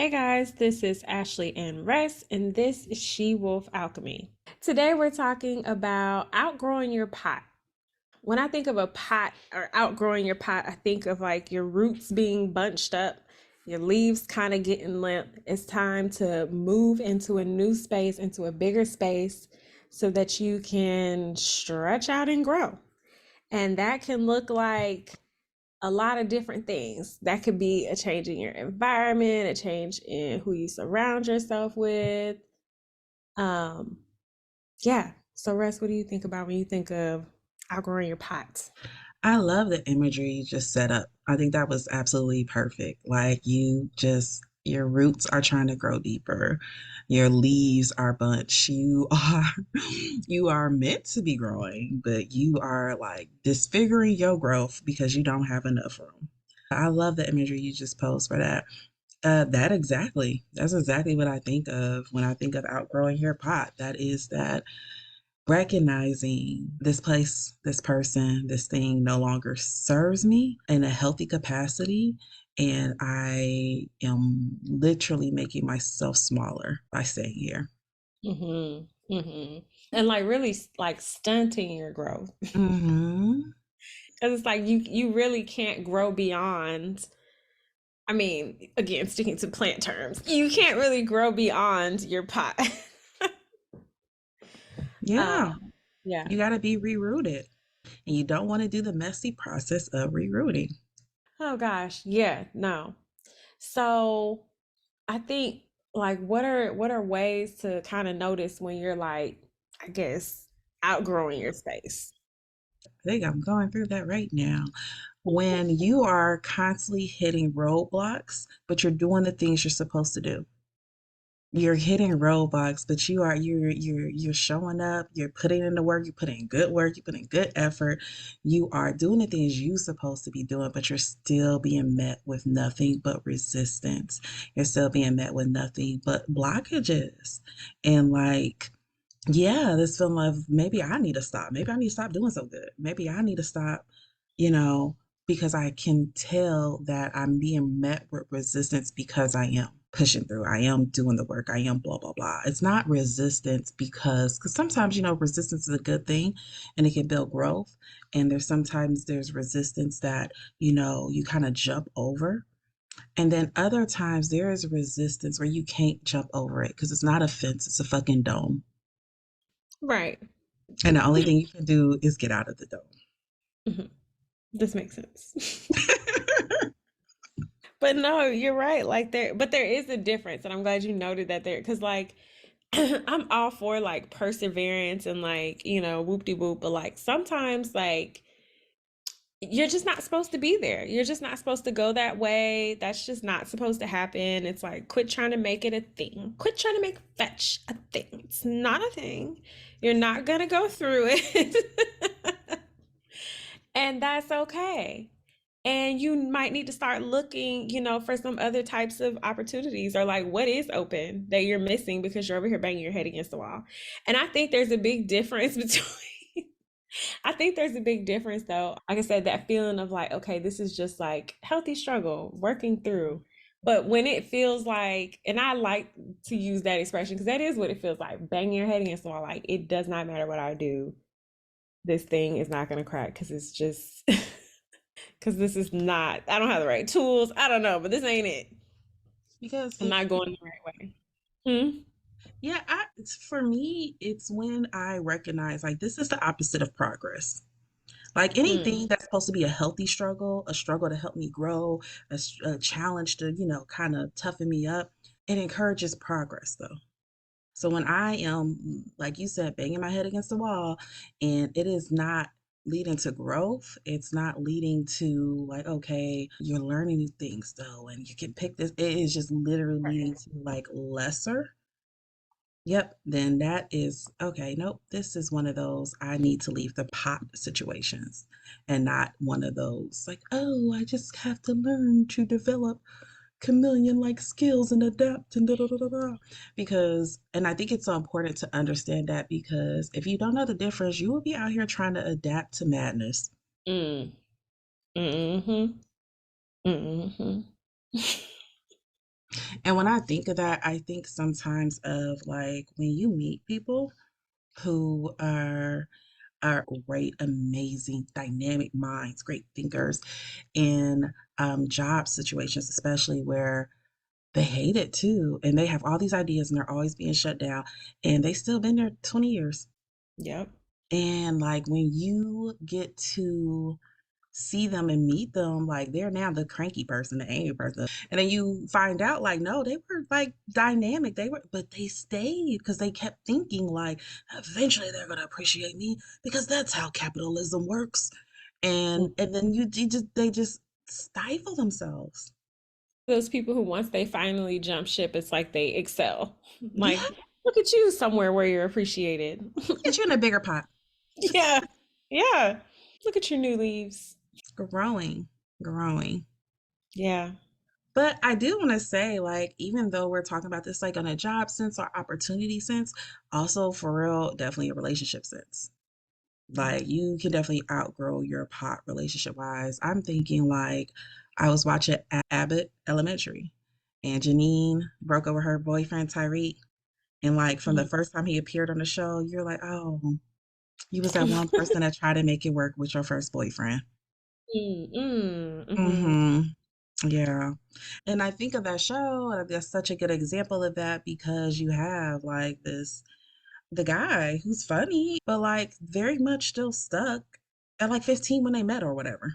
Hey guys, this is Ashley and Rest, and this is She Wolf Alchemy. Today we're talking about outgrowing your pot. When I think of a pot or outgrowing your pot, I think of like your roots being bunched up, your leaves kind of getting limp. It's time to move into a new space, into a bigger space, so that you can stretch out and grow. And that can look like a lot of different things. That could be a change in your environment, a change in who you surround yourself with. Um, yeah. So, Russ, what do you think about when you think of outgrowing your pots? I love the imagery you just set up. I think that was absolutely perfect. Like your roots are trying to grow deeper. Your leaves are bunched. You are meant to be growing, but you are like disfiguring your growth because you don't have enough room. I love the imagery you just posed for that. That's exactly what I think of when I think of outgrowing your pot. That is that recognizing this place, this person, this thing no longer serves me in a healthy capacity. And I am literally making myself smaller by staying here. Mm-hmm. Mm-hmm. And like really like stunting your growth. Hmm. Because it's like you really can't grow beyond. I mean, again, sticking to plant terms, you can't really grow beyond your pot. Yeah, Yeah. you got to be rerooted. And you don't want to do the messy process of rerooting. Oh gosh. Yeah. No. So I think like what are ways to kind of notice when you're like, I guess, outgrowing your space? I think I'm going through that right now. When you are constantly hitting roadblocks, but you're doing the things you're supposed to do. You're hitting roadblocks, but you're showing up, you're putting in the work, you put in good work, you put in good effort, you are doing the things you're supposed to be doing, but you're still being met with nothing but resistance. You're still being met with nothing but blockages. And like, yeah, this feeling of maybe I need to stop. Maybe I need to stop doing so good. Maybe I need to stop, you know, because I can tell that I'm being met with resistance because I am pushing through. I am doing the work. I am blah, blah, blah. It's not resistance because sometimes, resistance is a good thing and it can build growth. And there's resistance that, you kind of jump over. And then other times there is resistance where you can't jump over it because it's not a fence, it's a fucking dome. Right. And the only thing you can do is get out of the dome. Mhm. This makes sense. But no, you're right. Like there is a difference, and I'm glad you noted that there, because like I'm all for like perseverance and like, whoop de whoop, but like sometimes like you're just not supposed to be there. You're just not supposed to go that way. That's just not supposed to happen. It's like quit trying to make it a thing. Quit trying to make fetch a thing. It's not a thing. You're not gonna go through it. And that's okay. And you might need to start looking, for some other types of opportunities or like what is open that you're missing because you're over here banging your head against the wall. And I think there's a big difference between I think there's a big difference though. Like I said, that feeling of like, okay, this is just like healthy struggle, working through. But when it feels like, and I like to use that expression because that is what it feels like, banging your head against the wall. Like it does not matter what I do, this thing is not going to crack because it's just because this is not, I don't have the right tools. I don't know, but this ain't it. Because I'm if not going the right way. Hmm? yeah, for me, it's when I recognize like this is the opposite of progress. Like Mm. anything that's supposed to be a struggle to help me grow, a challenge to, kind of toughen me up, it encourages progress though. So when I am, like you said, banging my head against the wall and it is not leading to growth, it's not leading to like, okay, you're learning new things though, and you can pick this, it is just literally leading to like lesser. Yep, then that is okay. Nope, this is one of those I need to leave the pot situations and not one of those like, oh, I just have to learn to develop chameleon like skills and adapt and da da da da da. Because, and I think it's so important to understand that because if you don't know the difference, you will be out here trying to adapt to madness. Mm. Mm-hmm. Mm-hmm. And when I think of that, I think sometimes of like when you meet people who are great, amazing, dynamic minds, great thinkers in job situations, especially where they hate it too, and they have all these ideas and they're always being shut down, and they still been there 20 years. Yep. And like when you get to see them and meet them, like they're now the cranky person, the angry person. And then you find out like no, they were like dynamic. They were but they stayed because they kept thinking like eventually they're gonna appreciate me because that's how capitalism works. And then you just they just stifle themselves. Those people who once they finally jump ship, it's like they excel. Yeah, Like, look at you somewhere where you're appreciated. get you in a bigger pot. Just Yeah. Yeah. Look at your new leaves. growing, growing. Yeah. But I do want to say, like, even though we're talking about this like on a job sense or opportunity sense, also for real, definitely a relationship sense. Yeah. Like, you can definitely outgrow your pot relationship wise. I'm thinking like I was watching Abbott Elementary, and Janine broke over her boyfriend Tyreek. And like from the first time he appeared on the show, you're like, oh, you was that one person that tried to make it work with your first boyfriend. Mm, mm, mhm. Mm-hmm. Yeah. And I think of that show, that's such a good example of that because you have like the guy who's funny, but like very much still stuck at like 15 when they met or whatever.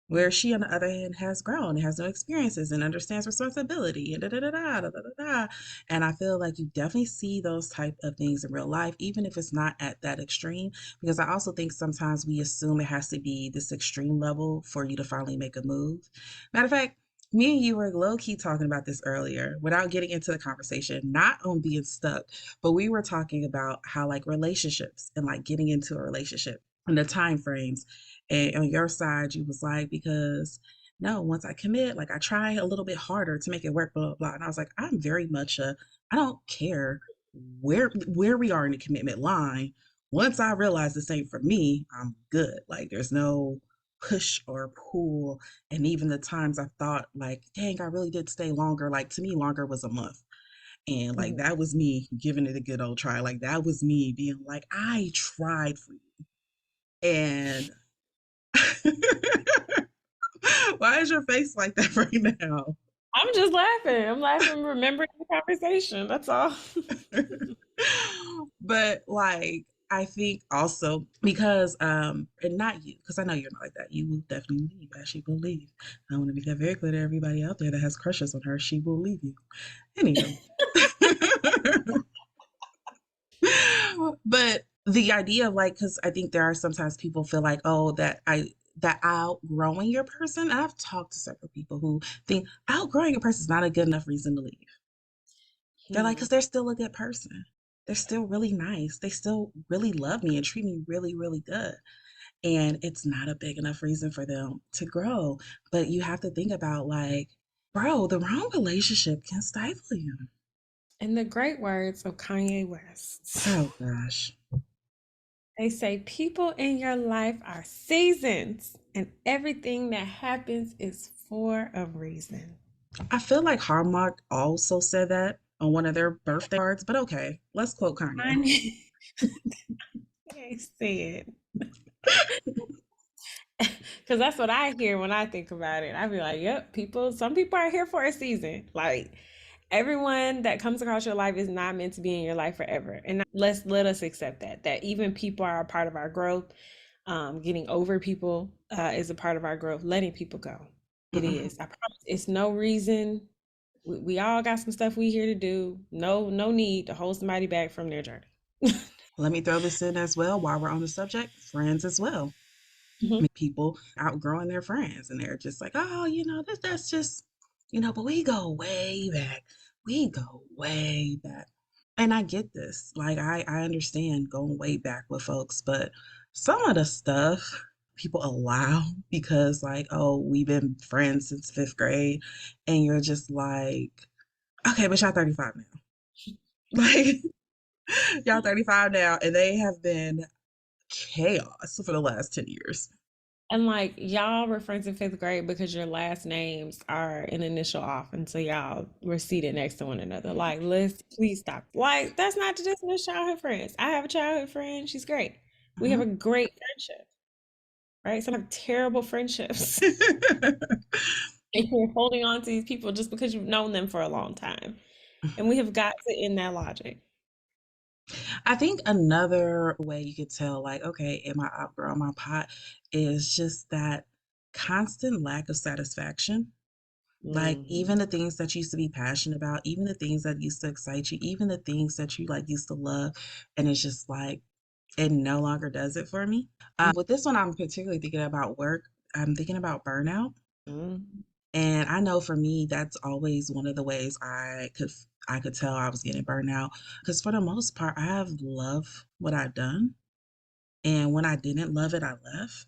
Where she, on the other hand, has grown and has no experiences and understands responsibility and da da da da da da da. Da. And I feel like you definitely see those type of things in real life, even if it's not at that extreme. Because I also think sometimes we assume it has to be this extreme level for you to finally make a move. Matter of fact, me and you were low key talking about this earlier without getting into the conversation, not on being stuck, but we were talking about how like relationships and like getting into a relationship and the time frames. And on your side, you was like, because no, once I commit, like I try a little bit harder to make it work, blah, blah, blah. And I was like, I'm very much I don't care where we are in the commitment line. Once I realize this ain't for me, I'm good. Like there's no push or pull. And even the times I thought like, dang, I really did stay longer. Like to me, longer was a month. And like Mhm. that was me giving it a good old try. Like that was me being like, I tried for you. And why is your face like that right now? I'm just laughing. I'm laughing, remembering the conversation. That's all. But like I think also because and not you, because I know you're not like that. You will definitely leave as she will leave. I want to make that very clear to everybody out there that has crushes on her. She will leave you. Anywho. But the idea of like, because I think there are sometimes people feel like, oh, that outgrowing your person. And I've talked to several people who think outgrowing a person is not a good enough reason to leave. They're like, Hmm. because they're still a good person. They're still really nice. They still really love me and treat me really, really good. And it's not a big enough reason for them to grow. But you have to think about like, bro, the wrong relationship can stifle you. In the great words of Kanye West, Oh gosh. they say people in your life are seasons, and everything that happens is for a reason. I feel like Hallmark also said that on one of their birthday cards, but okay, let's quote Kanye. Kanye said, because that's what I hear when I think about it. I be like, yep, some people are here for a season. Like, everyone that comes across your life is not meant to be in your life forever. And let us accept that even people are a part of our growth. Getting over people is a part of our growth. Letting people go, it Mm-mm. is. I promise. It's no reason. We all got some stuff we here to do. No need to hold somebody back from their journey. Let me throw this in as well while we're on the subject friends as well. Mhm. Meet people outgrowing their friends and they're just like, oh, that's just, but we go way back. We go way back. And I get this. Like, I understand going way back with folks, but some of the stuff people allow because, like, oh, we've been friends since fifth grade. And you're just like, okay, but y'all 35 now. Like, y'all 35 now, and they have been chaos for the last 10 years. And like y'all were friends in fifth grade because your last names are an initial off, and so y'all were seated next to one another. Like, let's please stop. Like, that's not to dismiss childhood friends. I have a childhood friend. She's great. We have a Mhm. great friendship, right? Some have terrible friendships. And you're holding on to these people just because you've known them for a long time. And we have got to end that logic. I think another way you could tell, like, okay, am I outgrowing my pot, is just that constant lack of satisfaction. Like, Hmm. even the things that you used to be passionate about, even the things that used to excite you, even the things that you like used to love, and it's just like it no longer does it for me. With this one, I'm particularly thinking about work. I'm thinking about burnout. Hmm. And I know for me, that's always one of the ways I could tell I was getting burnout. Because for the most part, I have loved what I've done. And when I didn't love it, I left.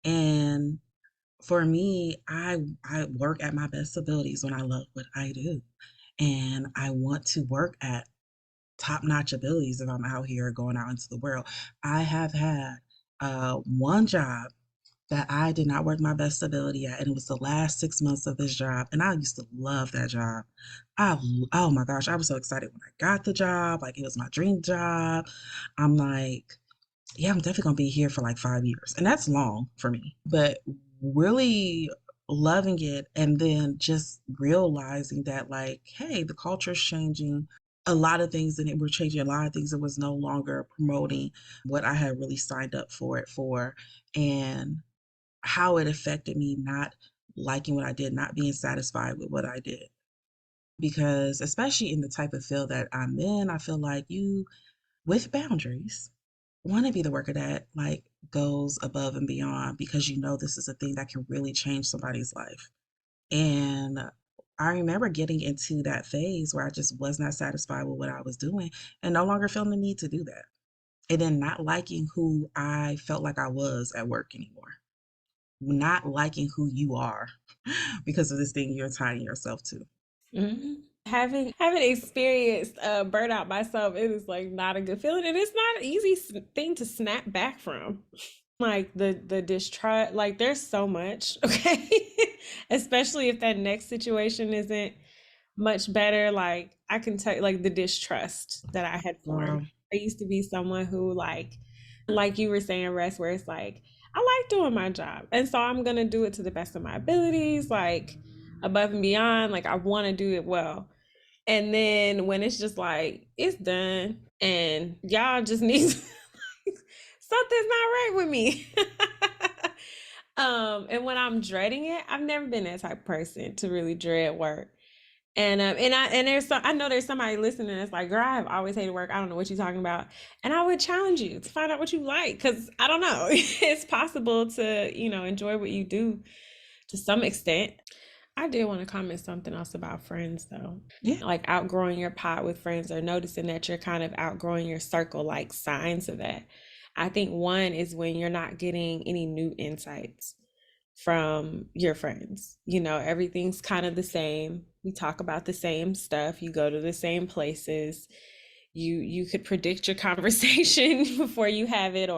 And for me, I work at my best abilities when I love what I do. And I want to work at top-notch abilities if I'm out here going out into the world. I have had one job that I did not work my best ability at, and it was the last 6 months of this job, and I used to love that job. I oh my gosh, I was so excited when I got the job, like, it was my dream job. I'm like, "Yeah, I'm definitely gonna be here for, like, 5 years," and that's long for me, but really loving it and then just realizing that, like, "Hey, the culture's changing." A lot of things in it were changing, a lot of things that was no longer promoting what I had really signed up for it for, and how it affected me not liking what I did, not being satisfied with what I did. Because especially in the type of field that I'm in, I feel like you, with boundaries, want to be the worker that like goes above and beyond because you know this is a thing that can really change somebody's life. And I remember getting into that phase where I just was not satisfied with what I was doing and no longer feeling the need to do that. And then not liking who I felt like I was at work anymore, not liking who you are because of this thing you're tying yourself to. Hmm. Having experienced burnout myself, it is like not a good feeling, and it's not an easy thing to snap back from. Like the distrust, like there's so much, okay? Especially if that next situation isn't much better. Like I can tell you, like the distrust that I had formed. Girl. I used to be someone who like you were saying, Rest, where it's like, I like doing my job. And so I'm gonna do it to the best of my abilities, like above and beyond. Like I wanna do it well. And then when it's just like, it's done and y'all just need something's not right with me. And when I'm dreading it, I've never been that type of person to really dread work. And there's some, I know there's somebody listening that's like, girl, I've always hated work. I don't know what you're talking about. And I would challenge you to find out what you like, because I don't know. It's possible to, enjoy what you do to some extent. I did want to comment something else about friends though. Yeah. Like outgrowing your pod with friends or noticing that you're kind of outgrowing your circle, like signs of that. I think one is when you're not getting any new insights from your friends. Everything's kind of the same. We talk about the same stuff. You go to the same places. You could predict your conversation before you have it,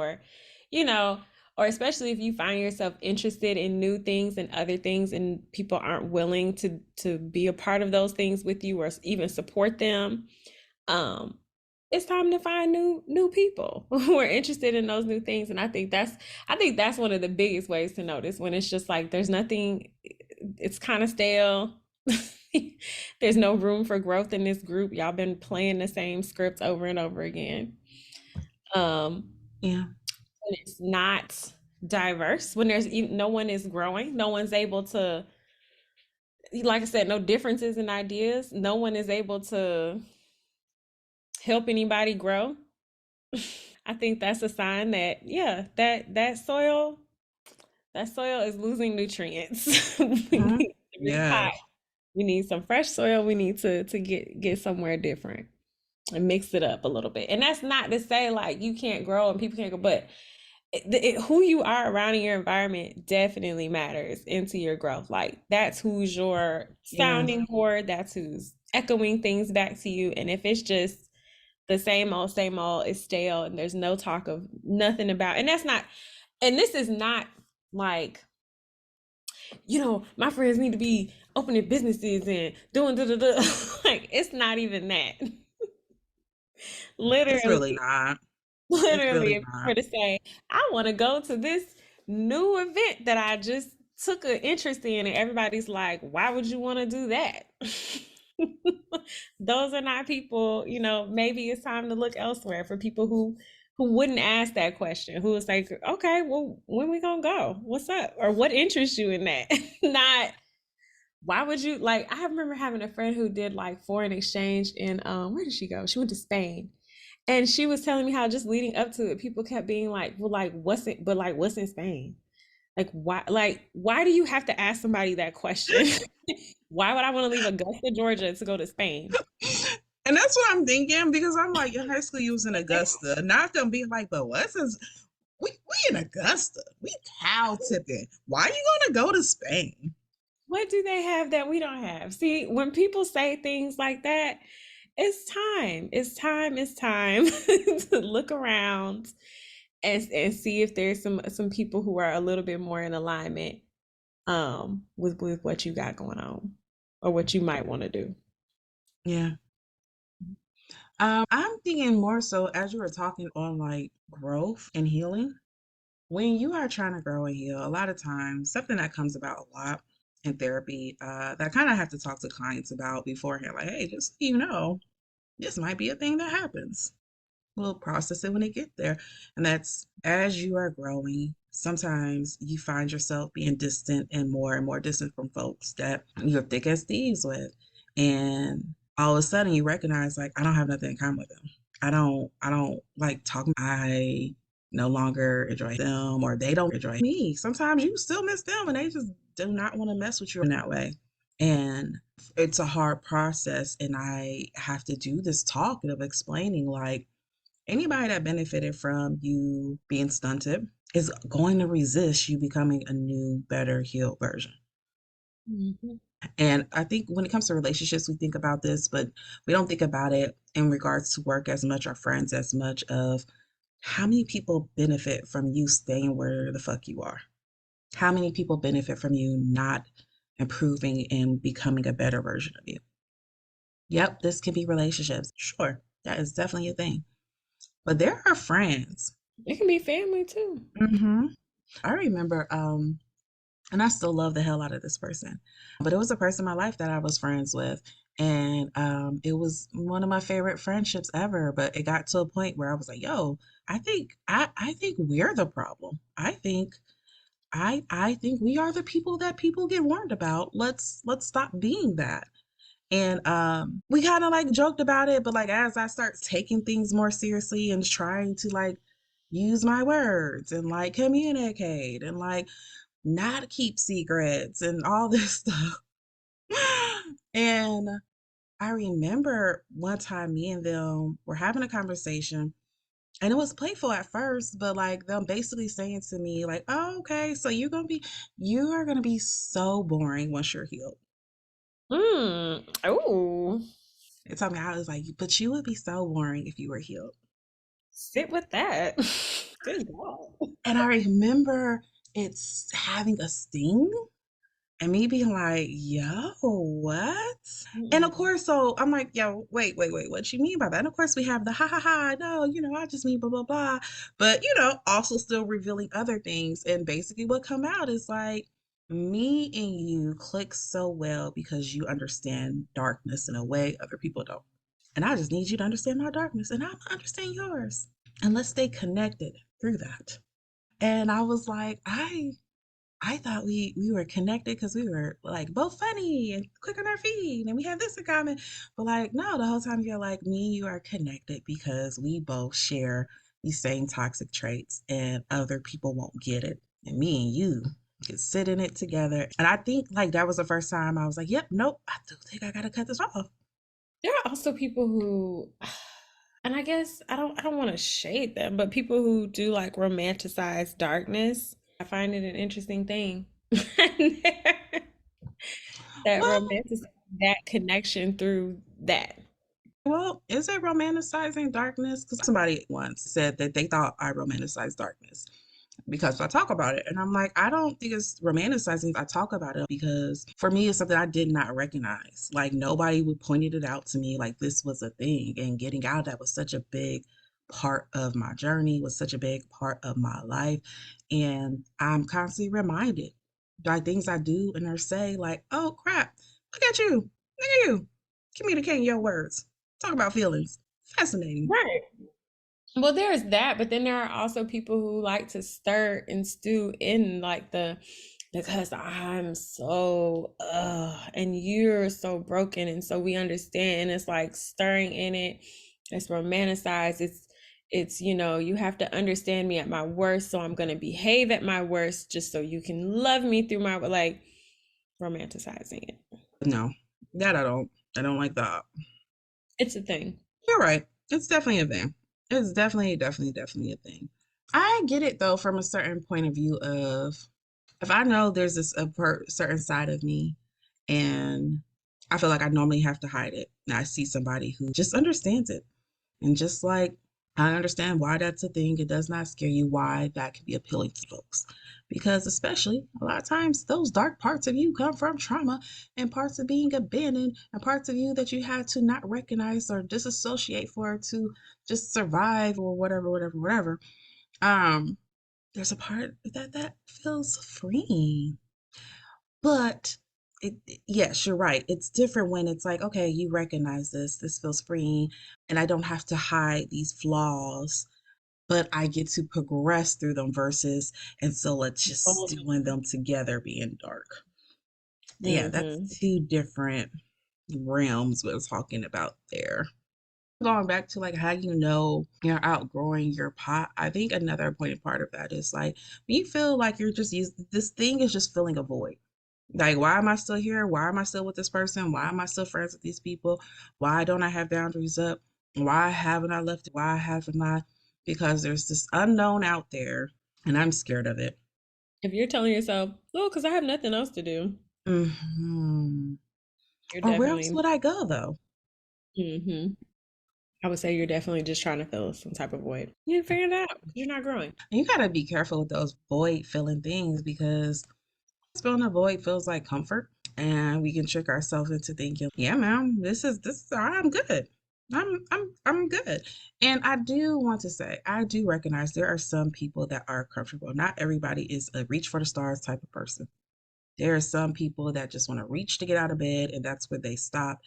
you know, or especially if you find yourself interested in new things and other things and people aren't willing to be a part of those things with you or even support them. um it's time to find new people who are interested in those new things. And I think that's one of the biggest ways to notice when it's just like there's nothing, it's kind of stale. There's no room for growth in this group. Y'all been playing the same scripts over and over again. um Yeah. when it's not diverse, when no one is growing, no one's able to, like I said, no differences in ideas, no one is able to help anybody grow. I think that's a sign that, yeah, that soil is losing nutrients. We Mhm. need to repot. Yes. We need some fresh soil. We need to get somewhere different and mix it up a little bit. And that's not to say like you can't grow and people can't go, but who you are around in your environment definitely matters into your growth. Like that's who's your Yeah. sounding board. That's who's echoing things back to you. And if it's just the same old, it's stale, and there's no talk of nothing about, and that's not, And this is not like, my friends need to be opening businesses and doing da da da. Like, it's not even that. It's really Literally, not. It's literally, really if you not. were to say, I want to go to this new event that I just took an interest in, and everybody's like, why would you want to do that? Those are not people, maybe it's time to look elsewhere for people who wouldn't ask that question, who was like, okay, well, when we gonna go? What's up? Or what interests you in that? Not why would you like I remember having a friend who did like foreign exchange in where did she go? She went to Spain. And she was telling me how just leading up to it, people kept being like, well, like what's in Spain? Like why do you have to ask somebody that question? Why would I want to leave Augusta, Georgia to go to Spain? And that's what I'm thinking because I'm like, in high school, you was in Augusta. Not them being like, but what's this? We in Augusta. We cow tipping. Why are you gonna go to Spain? What do they have that we don't have? See, when people say things like that, it's time. It's time. It's time to look around and see if there's some people who are a little bit more in alignment with what you got going on or what you might want to do. Yeah. I'm thinking more so as you were talking on like growth and healing. When you are trying to grow and heal, a lot of times something that comes about a lot in therapy, that I kind of have to talk to clients about beforehand, like, hey, just so you know, this might be a thing that happens. We'll process it when it get there. And that's as you are growing, sometimes you find yourself being distant and more distant from folks that you're thick as thieves with. And all of a sudden you recognize like I don't have nothing in common with them. I don't like talking. I no longer enjoy them or they don't enjoy me. Sometimes you still miss them and they just do not want to mess with you in that way. And it's a hard process and I have to do this talk of explaining like anybody that benefited from you being stunted is going to resist you becoming a new, better, healed version. Mhm. And I think when it comes to relationships, we think about this, but we don't think about it in regards to work as much or friends as much of how many people benefit from you staying where the fuck you are? How many people benefit from you not improving and becoming a better version of you? Yep, this can be relationships. Sure, that is definitely a thing. But there are friends. It can be family too. hmm I remember, and I still love the hell out of this person, but it was a person in my life that I was friends with, and it was one of my favorite friendships ever. But it got to a point where I was like, "Yo, I think we're the problem. I think we are the people that people get warned about. Let's stop being that." And we kind of like joked about it, but like as I start taking things more seriously and trying to like use my words and like communicate and like not keep secrets and all this stuff. And I remember one time me and them were having a conversation and it was playful at first, but like them basically saying to me, like, oh, okay, so you are gonna be so boring once you're healed. Oh, They told me I was like, but you would be so boring if you were healed. sit with that. Good God. And I remember it's having a sting and me being like, yo, what? And of Mm-mm. course, so I'm like, yo, wait, what you mean by that? And of course, we have the ha ha ha, no, I just mean blah, blah, blah. But, also still revealing other things. And basically, what come out is like, me and you click so well because you understand darkness in a way other people don't. And I just need you to understand my darkness and I understand yours. And let's stay connected through that. And I was like, I thought we were connected because we were like both funny and quick on our feet and we have this in common. But like, no, the whole time you're like, me, you are connected because we both share these same toxic traits and other people won't get it. And me and you could sit in it together. And I think like that was the first time I was like, yep, nope, I do think I gotta cut this off. There are also people who, and I guess I don't want to shade them, but people who do like romanticize darkness. I find it an interesting thing. That Well, romanticize that connection through that. well, is it romanticizing darkness? Because somebody once said that they thought I romanticized darkness. because I talk about it. And I'm like, I don't think it's romanticizing. I talk about it because for me, it's something I did not recognize. Like nobody would pointed it out to me like this was a thing. And getting out of that was such a big part of my journey, was such a big part of my life. And I'm constantly reminded by things I do and or say, like, oh crap, look at you. Look at you. Communicating your words. Talk about feelings. Fascinating. Right. Well, there's that, but then there are also people who like to stir and stew in like the because I'm so and you're so broken and so we understand and it's like stirring in it. It's romanticized. It's you have to understand me at my worst, so I'm gonna behave at my worst just so you can love me through my like romanticizing it. No, that I don't. I don't like that. It's a thing. You're right. It's definitely a thing. It's definitely a thing. I get it though from a certain point of view of if I know there's certain side of me and I feel like I normally have to hide it, and I see somebody who just understands it and just like I understand why that's a thing. It does not scare you why that can be appealing to folks. Because especially a lot of times those dark parts of you come from trauma and parts of being abandoned and parts of you that you had to not recognize or disassociate for to just survive or whatever, whatever, whatever. Um, there's a part that feels freeing. But yes, you're right. It's different when it's like, okay, you recognize this feels freeing, and I don't have to hide these flaws, but I get to progress through them versus, and so let's just stew in them together being dark. Yeah, that's Mm-hmm. two different realms we're talking about there. Going back to like how you know you're outgrowing your pot, I think another important part of that is like when you feel like you're just this thing is just filling a void. Like, why am I still here? Why am I still with this person? Why am I still friends with these people? Why don't I have boundaries up? Why haven't I left? Why haven't I? Because there's this unknown out there and I'm scared of it. If you're telling yourself, oh, because I have nothing else to do, Hmm. you're Or where else definitely, would I go though? hmm I would say you're definitely just trying to fill some type of void. You didn't figure it out because you're not growing. And you gotta be careful with those void filling things because filling a void feels like comfort, and we can trick ourselves into thinking, "Yeah, man, this is I'm good. I'm good." And I do want to say, I do recognize there are some people that are comfortable. Not everybody is a reach for the stars type of person. There are some people that just want to reach to get out of bed, and that's where they stop,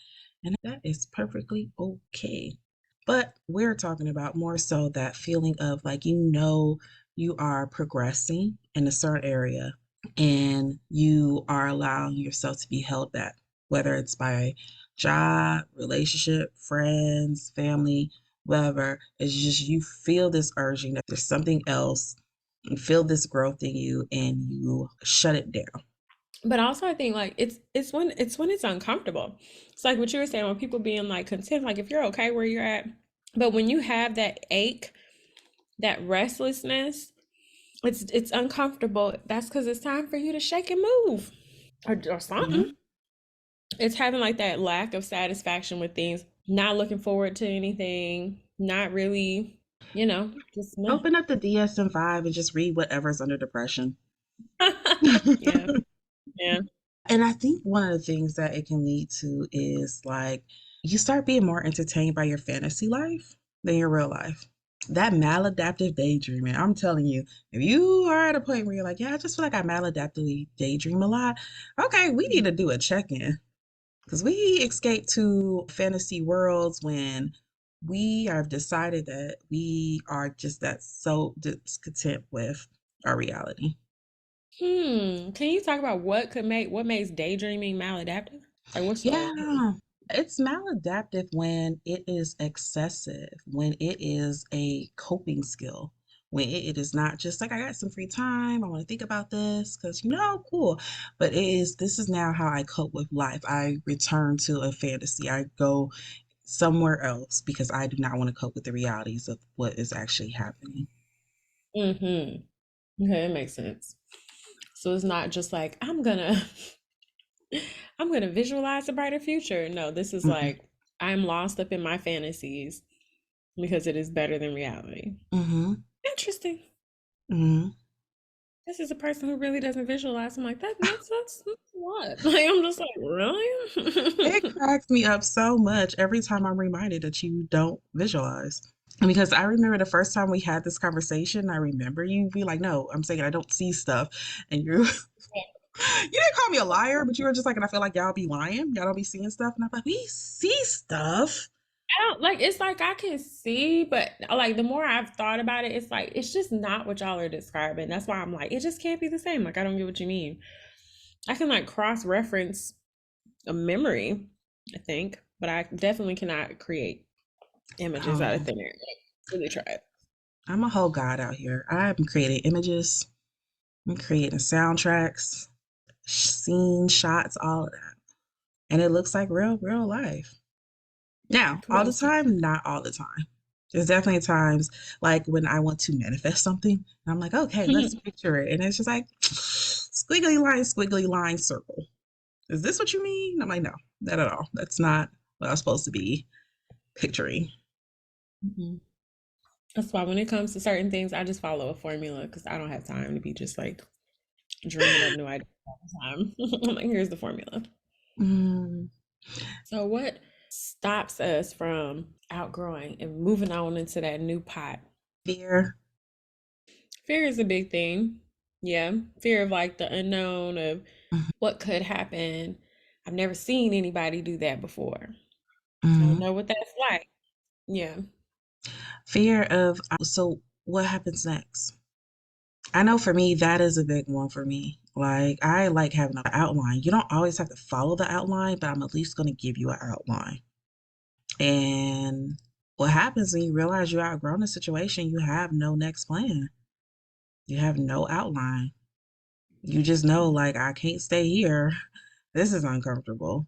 and that is perfectly okay. But we're talking about more so that feeling of like you are progressing in a certain area and you are allowing yourself to be held back, whether it's by job, relationship, friends, family, whatever. It's just you feel this urging that there's something else, you feel this growth in you, and you shut it down. But also, I think like it's when it's uncomfortable. It's like what you were saying when people being like content, like if you're okay where you're at, but when you have that ache, that restlessness, it's uncomfortable. That's because it's time for you to shake and move or Mhm. something. It's having like that lack of satisfaction with things, not looking forward to anything, not really, just meh. Open up the DSM-5 and just read whatever's under depression. Yeah, yeah. And I think one of the things that it can lead to is like you start being more entertained by your fantasy life than your real life. That maladaptive daydreaming, I'm telling you, if you are at a point where you're like, yeah, I just feel like I maladaptively daydream a lot, okay, we need to do a check in because we escape to fantasy worlds when we have decided that we are just that so discontent with our reality. Can you talk about what makes daydreaming maladaptive? Like what's the Yeah, it's maladaptive when it is excessive, when it is a coping skill, when it is not just like I got some free time, I want to think about this because cool. But this is now how I cope with life. I return to a fantasy. I go somewhere else because I do not want to cope with the realities of what is actually happening. mm-hmm. Okay, that makes sense. So it's not just like I'm gonna visualize a brighter future. No, this is Mm-mm. like I'm lost up in my fantasies because it is better than reality. Mm-hmm. Interesting. Mm-hmm. this is a person who really doesn't visualize. I'm like, that's what? Like, I'm just like, It really? cracks me up so much every time I'm reminded that you don't visualize. And because I remember the first time we had this conversation, I remember you be like, "No, I'm saying I don't see stuff," and you you didn't call me a liar, but you were just like, "And I feel like y'all be lying, y'all don't be seeing stuff," and I'm like, "We see stuff." I don't like it's like I can see, but like the more I've thought about it, it's like it's just not what y'all are describing. That's why I'm like, it just can't be the same. Like I don't get what you mean. I can like cross reference a memory, I think, but I definitely cannot create images out of Oh, thin air. Like, really try it. I'm a whole god out here. I'm creating images, I'm creating soundtracks, scene shots, all of that, and it looks like real life. Now, all the Kudos to time, not all the time. There's definitely times like when I want to manifest something, and I'm like, okay, let's you. picture it. And it's just like squiggly line, circle. Is this what you mean? I'm like, no, not at all. That's not what I was supposed to be picturing. Mhm. That's why when it comes to certain things, I just follow a formula because I don't have time to be just like dreaming up new ideas all the time. I'm like, here's the formula. Mm, So, what stops us from outgrowing and moving on into that new pot? fear. Fear is a big thing. Yeah. Fear of like the unknown, of Mhm, what could happen. I've never seen anybody do that before. I don't mhm. know what that's like. Yeah. Fear of, so what happens next? I know for me, that is a big one for me. Like, I like having an outline. You don't always have to follow the outline, but I'm at least going to give you an outline. And what happens when you realize you outgrown a situation, you have no next plan. You have no outline. You just know, like, I can't stay here. This is uncomfortable.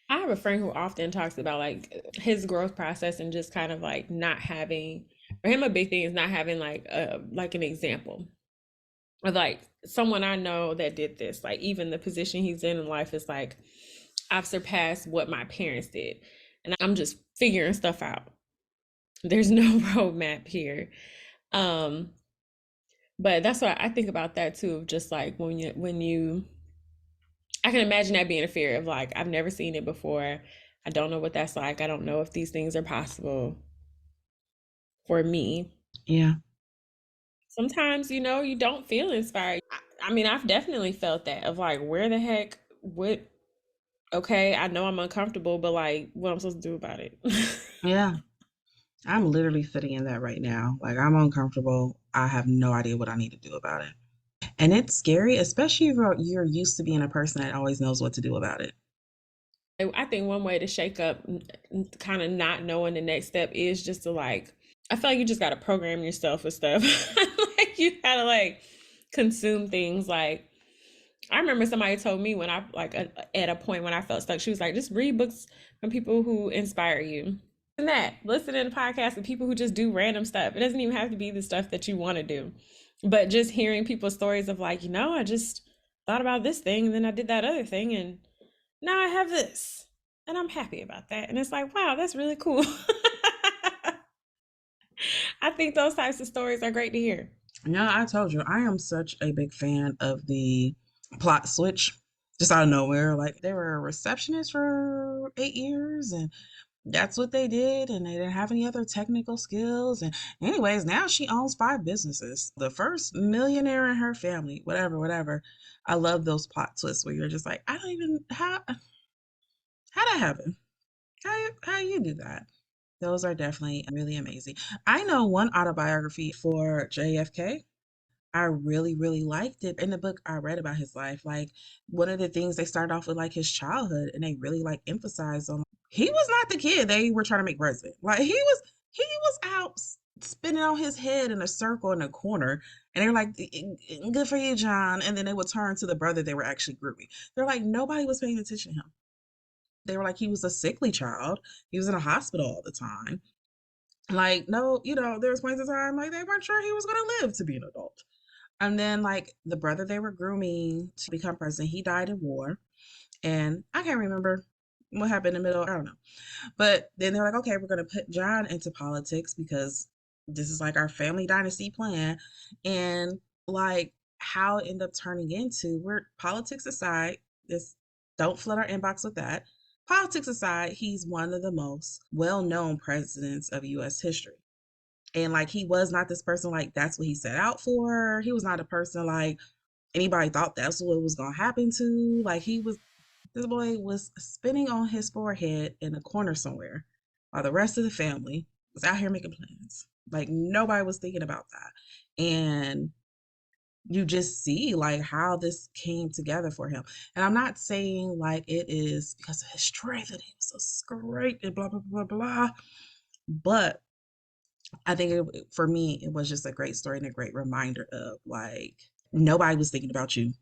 I have a friend who often talks about like his growth process and just kind of like not having, for him a big thing is not having like an example of like someone I know that did this. Like even the position he's in life is like I've surpassed what my parents did, and I'm just figuring stuff out. There's no roadmap here. Um, but that's what I think about that too. Of just like when you I can imagine that being a fear of like, I've never seen it before. I don't know what that's like. I don't know if these things are possible for me. Yeah. Sometimes, you don't feel inspired. I mean, I've definitely felt that of like, where the heck, what, okay, I know I'm uncomfortable, but like, what I'm supposed to do about it? Yeah. I'm literally sitting in that right now. Like, I'm uncomfortable. I have no idea what I need to do about it. And it's scary, especially if you're used to being a person that always knows what to do about it. I think one way to shake up kind of not knowing the next step is just to like, I feel like you just got to program yourself with stuff. Like, you got to like consume things like, I remember somebody told me when I like at a point when I felt stuck, she was like, just read books from people who inspire you. And that listening to podcasts of people who just do random stuff. It doesn't even have to be the stuff that you want to do, but just hearing people's stories of like, I just thought about this thing and then I did that other thing and now I have this and I'm happy about that. And it's like, wow, that's really cool. I think those types of stories are great to hear. Yeah, I told you, I am such a big fan of the plot switch just out of nowhere. Like, they were a receptionist for 8 years, and that's what they did, and they didn't have any other technical skills. And, anyways, now she owns 5 businesses, the first millionaire in her family, whatever, whatever. I love those plot twists where you're just like, I don't even, how that happen? How you do that? Those are definitely really amazing. I know one autobiography for JFK. I really liked it. In the book I read about his life, like one of the things they started off with like his childhood and they really like emphasized on he was not the kid they were trying to make president. Like he was out spinning on his head in a circle in a corner and they're like good for you, John. And then they would turn to the brother they were actually grooming. They're like nobody was paying attention to him. They were like he was a sickly child. He was in a hospital all the time. Like, no, there was points in time like they weren't sure he was gonna live to be an adult. And then, like, the brother they were grooming to become president, he died in war. And I can't remember what happened in the middle. I don't know. But then they're like, okay, we're going to put John into politics because this is like our family dynasty plan. And, like, how it ended up turning into, we're politics aside, this don't flood our inbox with that. Politics aside, he's one of the most well-known presidents of US history. And like he was not this person like that's what he set out for. He was not a person like anybody thought that's what was gonna happen to. Like he was this boy was spinning on his forehead in a corner somewhere while the rest of the family was out here making plans. Like nobody was thinking about that. And you just see like how this came together for him. And I'm not saying like it is because of his strength and he was so great and blah blah blah blah. But I think for me it was just a great story and a great reminder of like nobody was thinking about you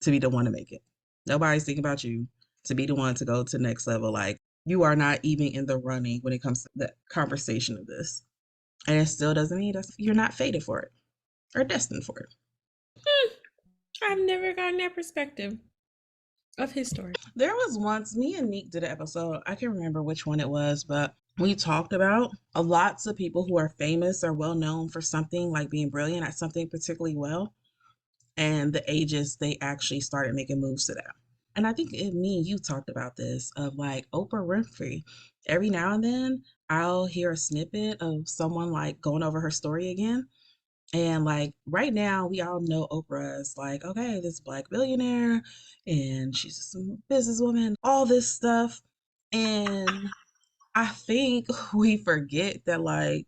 to be the one to make it. Nobody's thinking about you to be the one to go to the next level. Like you are not even in the running when it comes to the conversation of this. And it still doesn't mean that you're not fated for it or destined for it. Hmm, I've never gotten that perspective of his story. There was once me and Neek did an episode. I can't remember which one it was, but we talked about lots of people who are famous or well known for something like being brilliant at something particularly well. And the ages they actually started making moves to that. And I think me and you talked about this of like Oprah Winfrey. Every now and then I'll hear a snippet of someone like going over her story again. And like right now, we all know Oprah is like, okay, this black billionaire and she's just a businesswoman, all this stuff. And I think we forget that like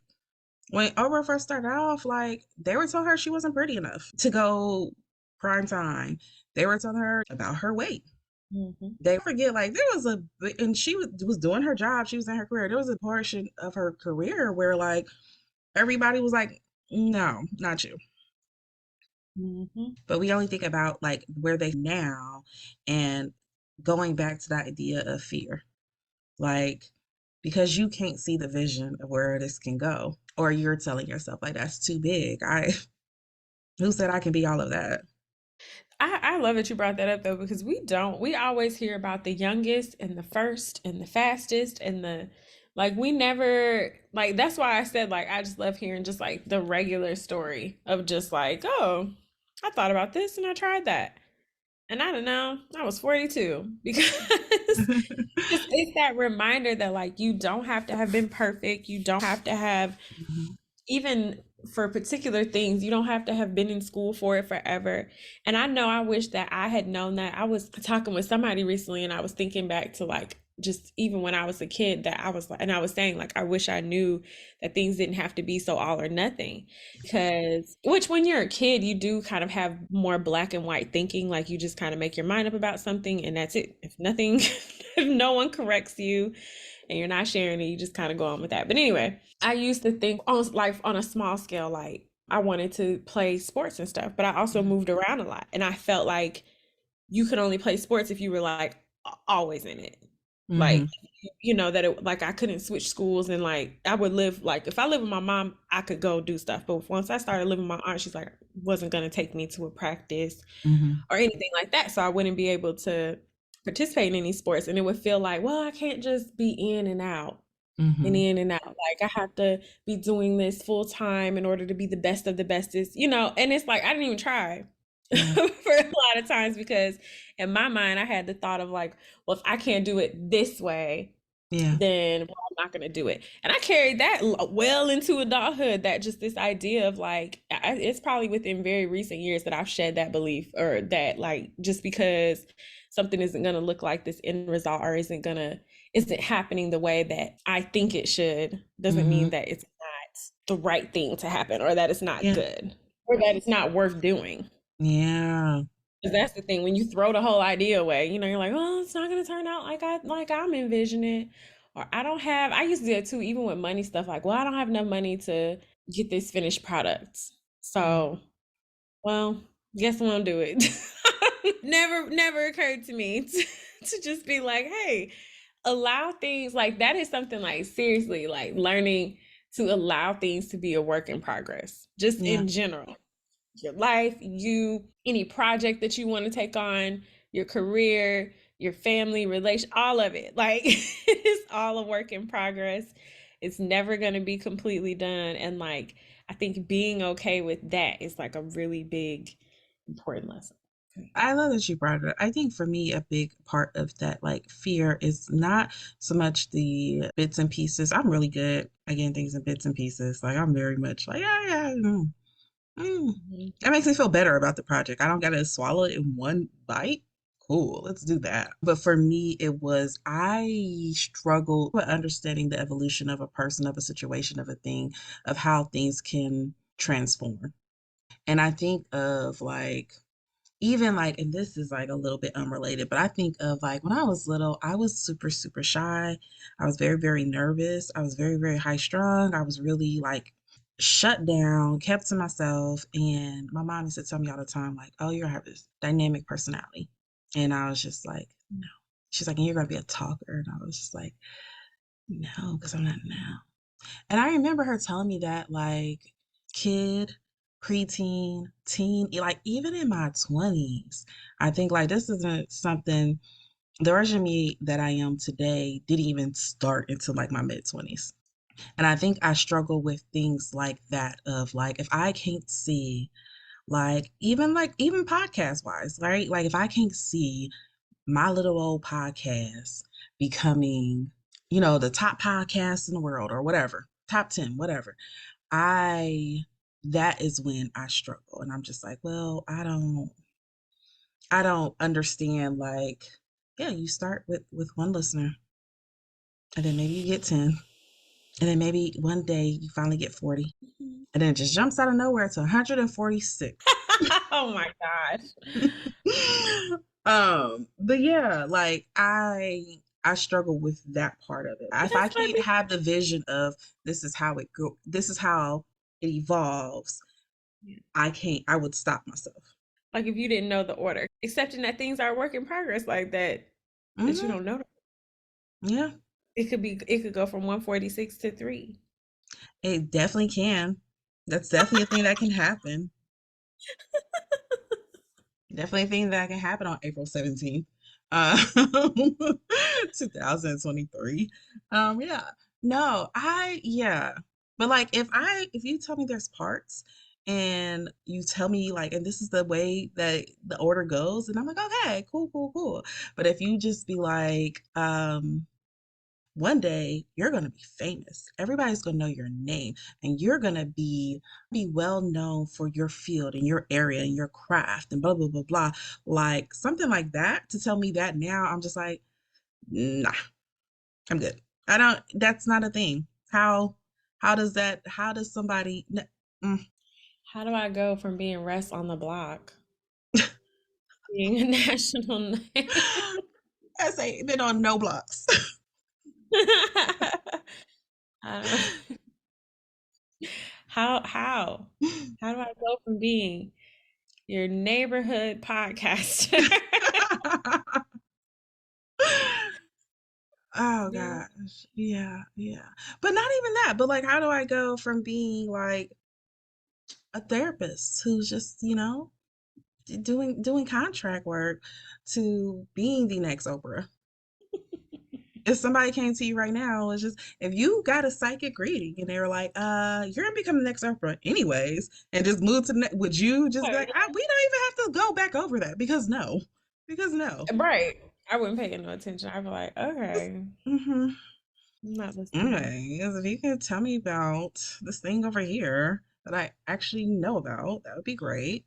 when Oprah first started off, like they were telling her she wasn't pretty enough to go prime time. They were telling her about her weight. Mm-hmm. They forget like there was and she was doing her job. She was in her career. There was a portion of her career where like everybody was like, no, not you. Mm-hmm. But we only think about like where they now and going back to that idea of fear. Like because you can't see the vision of where this can go or you're telling yourself like that's too big. I who said I can be all of that? I love that you brought that up though, because we always hear about the youngest and the first and the fastest and the like we never like that's why I said like I just love hearing just like the regular story of just like, oh, I thought about this and I tried that. And I don't know, I was 42 because it's that reminder that like you don't have to have been perfect. You don't have to have Mhm, even for particular things, you don't have to have been in school for it forever. And I know I wish that I had known that. I was talking with somebody recently and I was thinking back to like just even when I was a kid that I was like, and I was saying like, I wish I knew that things didn't have to be so all or nothing. Because, which when you're a kid, you do kind of have more black and white thinking. Like you just kind of make your mind up about something and that's it. If nothing, if no one corrects you, and you're not sharing it, you just kind of go on with that. But anyway, I used to think on like on a small scale, like I wanted to play sports and stuff, but I also moved around a lot. And I felt like you could only play sports if you were like always in it. Like, mhm, you know, that it like I couldn't switch schools and like I would live like if I lived with my mom, I could go do stuff. But once I started living with my aunt, she's like wasn't gonna take me to a practice mhm, or anything like that. So I wouldn't be able to participate in any sports. And it would feel like, well, I can't just be in and out and mhm. in and out. Like I have to be doing this full time in order to be the best of the bestest, you know. And it's like I didn't even try Yeah, for a lot of times because in my mind I had the thought of like, well, if I can't do it this way, yeah, then well, I'm not gonna do it. And I carried that well into adulthood. That just this idea of like, it's probably within very recent years that I've shed that belief, or that like just because something isn't gonna look like this end result or isn't happening the way that I think it should, doesn't mean mhm, that it's not the right thing to happen or that it's not yeah, good or that it's not worth doing. yeah, 'Cause that's the thing when you throw the whole idea away, you know, you're like, oh, it's not gonna turn out like I'm envisioning, or I don't have. I used to do it too, even with money stuff. Like, well, I don't have enough money to get this finished product, yeah, so well, guess I won't do it. Never occurred to me to just be like, hey, allow things like that is something like seriously like learning to allow things to be a work in progress, just yeah, in general your life, any project that you want to take on, your career, your family, relation, all of it. Like it's all a work in progress. It's never going to be completely done. And like, I think being okay with that is like a really big Important lesson. Okay. I love that you brought it up. I think for me, a big part of that, like fear, is not so much the bits and pieces. I'm really good at getting things in bits and pieces. Like I'm very much like, yeah, yeah. Mm. Mhm. That makes me feel better about the project. I don't gotta swallow it in one bite. Cool, let's do that. But for me, it was I struggled with understanding the evolution of a person, of a situation, of a thing, of how things can transform. And I think of like even like, and this is like a little bit unrelated, but I think of like when I was little, I was super, super shy. I was very, very nervous. I was very, very high strung. I was really like shut down, kept to myself. And my mom used to tell me all the time, like, oh, you're gonna have this dynamic personality. And I was just like, no. She's like, and you're gonna be a talker. And I was just like, no, because I'm not now. And I remember her telling me that like kid, preteen, teen, like even in my 20s, I think like this isn't something the version of me that I am today didn't even start until like my mid 20s. And I think I struggle with things like that of like if I can't see like even podcast wise, right? Like if I can't see my little old podcast becoming, the top podcast in the world or whatever, top 10, whatever. I that is when I struggle and I'm just like, well, I don't understand like yeah, you start with one listener and then maybe you get 10 and then maybe one day you finally get 40 and then it just jumps out of nowhere to 146. Oh my gosh. But yeah, like I struggle with that part of it. But If I that's what I can't mean. have the vision of this is how it evolves, I would stop myself. Like if you didn't know the order, accepting that things are a work in progress like that, that you Hmm. don't know. Yeah, It could go from 146 to 3. it definitely can. That's definitely a thing that can happen. Definitely a thing that can happen on April 17th, uh, 2023. Yeah. No, yeah. But like if you tell me there's parts and you tell me like, and this is the way that the order goes, and I'm like, okay, cool, cool, cool. But if you just be like, one day you're going to be famous. Everybody's going to know your name and you're going to be well known for your field and your area and your craft and blah blah blah blah. Like something like that to tell me that now I'm just like, nah, I'm good. I don't That's not a thing. How does somebody mm. How do I go from being rest on the block, being a national name? I say been on no blocks. I don't, how? How do I go from being your neighborhood podcaster? Oh Yeah. gosh. Yeah, yeah. But not even that. But like how do I go from being like a therapist who's just, doing contract work to being the next Oprah? If somebody came to you right now, it's just if you got a psychic reading and they were like, you're gonna become the next Oprah anyways, and just move to the next, would you just be like, we don't even have to go back over that because no. Because no. Right. I wouldn't pay no attention. I'd be like, okay, Mm-hmm. I'm not listening. Anyways, if you can tell me about this thing over here that I actually know about, that would be great.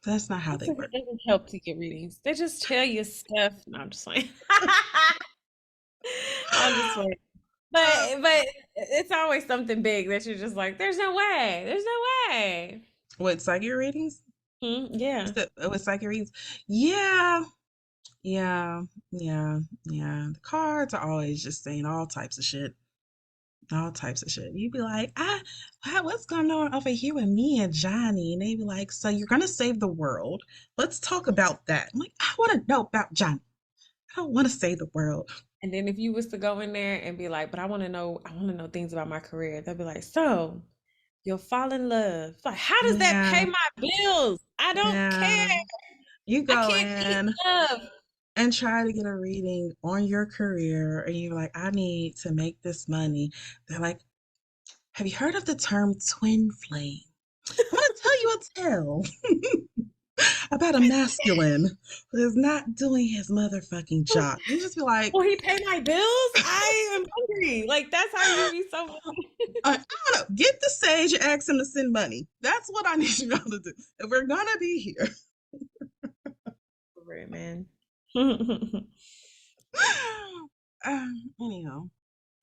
That's not how That's they if it work. doesn't help to get readings. They just tell you stuff. No, I'm just like, I'm just like, but it's always something big that you're just like, there's no way. There's no way. With psychic readings? Yeah. With psychic readings? Yeah, yeah, yeah, yeah. The cards are always just saying all types of shit. All types of shit. You'd be like, what's going on over here with me and Johnny? And they'd be like, so you're gonna save the world. Let's talk about that. I'm like, I want to know about Johnny. I don't want to save the world. And then if you was to go in there and be like, but I want to know things about my career, they'll be like, so you'll fall in love. It's like, how does that pay Yeah, my bills? I don't care. yeah. You I go can't eat in love. and try to get a reading on your career, and you're like, I need to make this money. They're like, have you heard of the term twin flame? I want to tell you a tale. about a masculine who is not doing his motherfucking job. You just be like, Will he pay my bills? I am hungry. Like that's how you be so I don't know, get the sage and ask him to send money. That's what I need you all to do. If we're gonna be here. over it, man. Anyhow,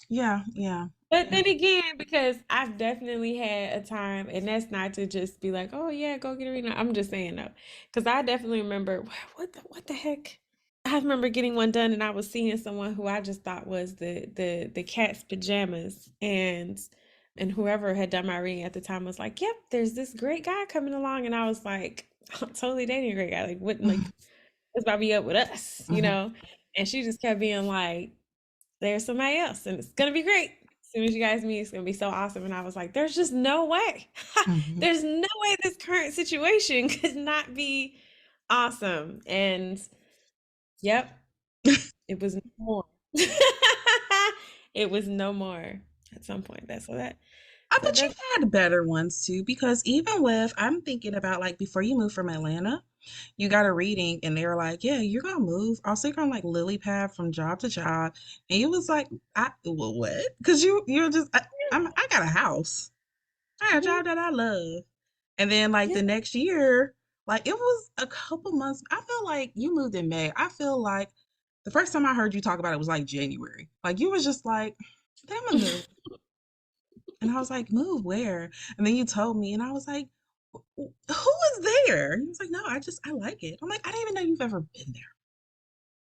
yeah, yeah. But then again, because I've definitely had a time, and that's not to just be like, oh yeah, go get a read. I'm just saying no, because I definitely remember what the heck. I remember getting one done, and I was seeing someone who I just thought was the cat's pajamas, and whoever had done my reading at the time was like, "Yep, there's this great guy coming along," and I was like, "I'm totally dating a great guy. Like, wouldn't Mhm, like it's about to be up with us, you mhm, know?" And she just kept being like, there's somebody else and it's gonna be great. As soon as you guys meet, it's gonna be so awesome. And I was like, there's just no way. mhm. There's no way this current situation could not be awesome. And yep, it was no more. It was no more at some point. That's so that I so bet that's you've had better ones too, because even with, I'm thinking about like before you moved from Atlanta, you got a reading and they were like, yeah, you're gonna move. Also, you're gonna like lily pad from job to job. And you was like, well, what? Because you're just, I got a house. I got a yeah, job that I love. And then like yeah. the next year, like it was a couple months. I feel like you moved in May. I feel like the first time I heard you talk about it was like January. Like you was just like, I'm gonna move. And I was like, move where? And then you told me, and I was like, who is there? He was like, no, I like it. I'm like, I didn't even know you've ever been there.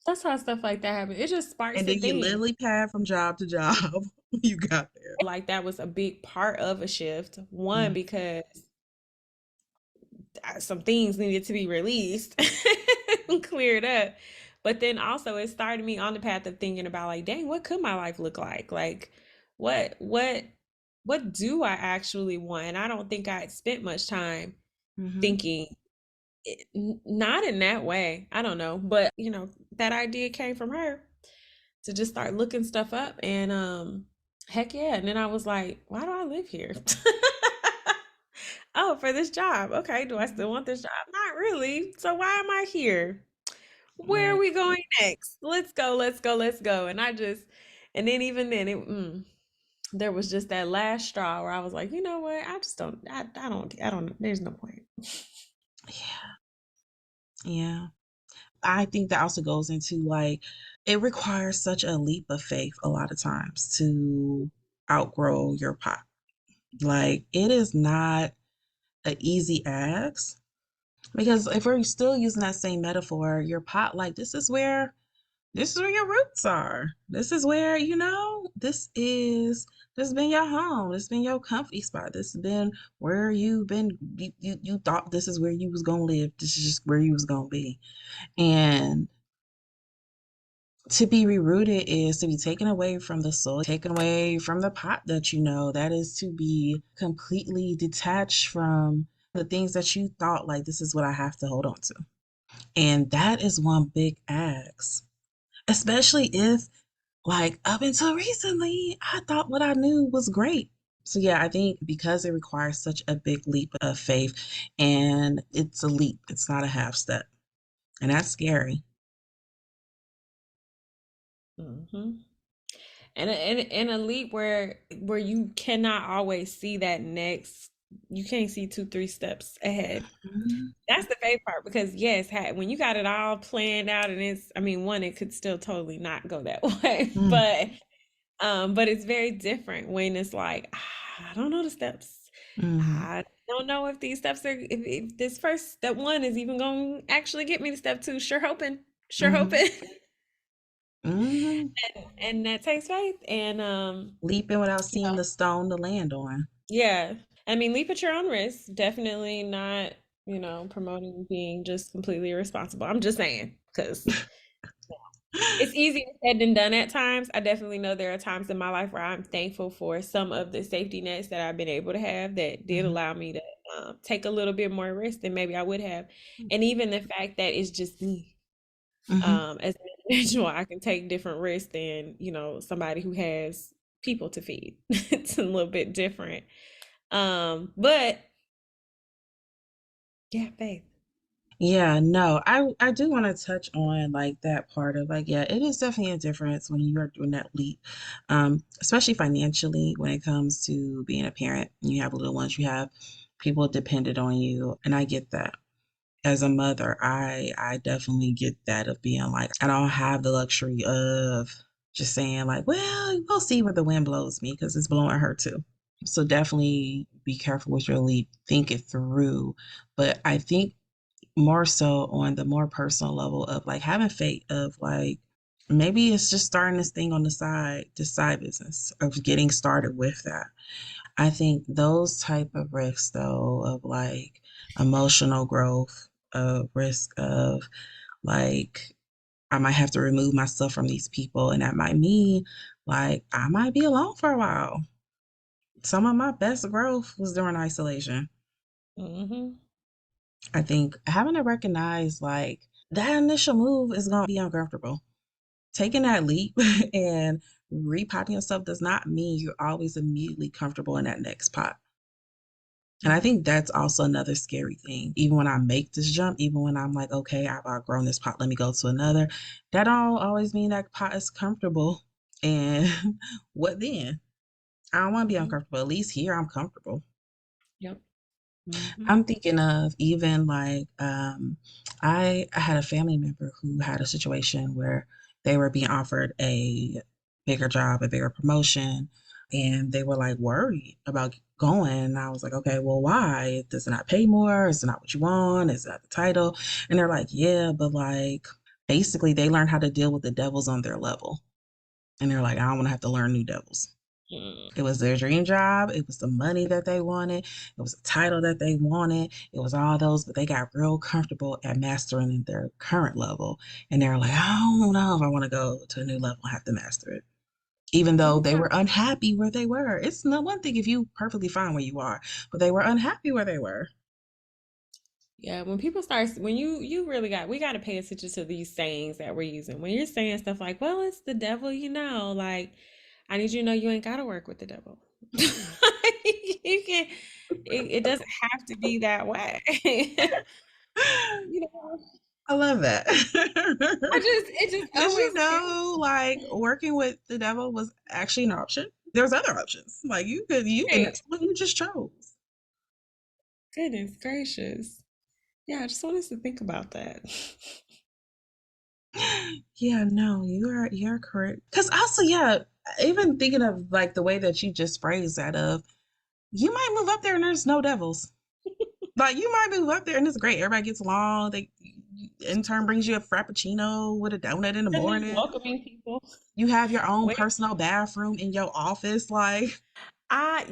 That's how stuff like that happens. It just sparks And a then you thing. literally pad from job to job when you got there. Like that was a big part of a shift. One, Mm, because some things needed to be released and cleared up. But then also it started me on the path of thinking about like, dang, what could my life look like? Like what what what do I actually want? And I don't think I had spent much time mm-hmm, thinking not in that way. I don't know, but that idea came from her to just start looking stuff up and heck yeah. And then I was like, why do I live here? Oh, for this job. Okay, do I mm-hmm. still want this job? Not really. So why am I here? Where are Right. we going next? Let's go, let's go, let's go. And I just, and then even then, there was just that last straw where I was like, you know what? I just don't, I don't, there's no point. Yeah. Yeah. I think that also goes into like, it requires such a leap of faith a lot of times to outgrow your pot. Like, it is not an easy ask. Because if we're still using that same metaphor, your pot, like this is where your roots are. This is where, this has been your home. This has been your comfy spot. This has been where you've been you thought this is where you was gonna live. This is just where you was gonna be. And to be rerooted is to be taken away from the soil, taken away from the pot that you know. That is to be completely detached from the things that you thought like this is what I have to hold on to. And that is one big ask, especially if, like, up until recently, I thought what I knew was great. So, yeah, I think because it requires such a big leap of faith, and it's a leap, it's not a half step. And that's scary. Hmm. And a leap where you cannot always see that next, you can't see two, three steps ahead. Mhm. That's the favorite part because yes, when you got it all planned out and it's, I mean, one, it could still totally not go that way, Mm, but it's very different when it's like, I don't know the steps. mhm, I don't know if these steps are, if this first step one is even going to actually get me to step two. Sure mhm, hoping. mhm. And that takes faith. And, Leaping without you seeing know, the stone to land on. yeah. I mean, leap at your own risk. Definitely not, promoting being just completely irresponsible. I'm just saying, because it's easier said than done at times. I definitely know there are times in my life where I'm thankful for some of the safety nets that I've been able to have that did Mhm, allow me to take a little bit more risk than maybe I would have. And even the fact that it's just me mhm. as an individual, I can take different risks than, somebody who has people to feed. It's a little bit different. But yeah, faith. Yeah, no, I do want to touch on like that part of like, yeah, it is definitely a difference when you are doing that leap, especially financially when it comes to being a parent. You have little ones, you have people dependent on you, and I get that. As a mother, I definitely get that of being like, I don't have the luxury of just saying like, well, we'll see where the wind blows me because it's blowing her too. So definitely be careful with your leap, think it through. But I think more so on the more personal level of like having faith of like maybe it's just starting this thing on the side, this side business of getting started with that. I think those type of risks though of like emotional growth, of risk of like I might have to remove myself from these people and that might mean like I might be alone for a while. Some of my best growth was during isolation. Hmm. I think having to recognize like that initial move is going to be uncomfortable. Taking that leap and repotting yourself does not mean you're always immediately comfortable in that next pot. And I think that's also another scary thing. Even when I make this jump, even when I'm like, okay, I've outgrown this pot, let me go to another, that don't always mean that pot is comfortable. And what then? I don't want to be Hmm. uncomfortable. At least here I'm comfortable. Yep. Hmm. I'm thinking of even like I had a family member who had a situation where they were being offered a bigger job, a bigger promotion, and they were like worried about going. And I was like, okay, well, why? Does it not pay more? Is it not what you want? Is that the title? And they're like, yeah, but like basically they learned how to deal with the devils on their level. And they're like, I don't want to have to learn new devils. It was their dream job. It was the money that they wanted. It was a title that they wanted. It was all those, but they got real comfortable at mastering their current level. And they're like, I don't know if I want to go to a new level and have to master it. Even though they Okay. were unhappy where they were. It's no one thing if you perfectly fine where you are, but they were unhappy where they were. Yeah, when people start, when you really we got to pay attention to these sayings that we're using. When you're saying stuff like, "Well, it's the devil," like I need you to know you ain't got to work with the devil. You can, it doesn't have to be that way. You know, I love that. it just Did you always know like working with the devil was actually an option? There's other options. Like you can right. that's what you just chose. Goodness gracious. Yeah, I just want us to think about that. Yeah, no, you're correct. Cause also, yeah, even thinking of like the way that you just phrased that of you might move up there and there's no devils. Like you might move up there and it's great. Everybody gets along. They intern brings you a frappuccino with a donut in the And then morning. welcoming people. You have your own Wait, personal bathroom in your office. Like,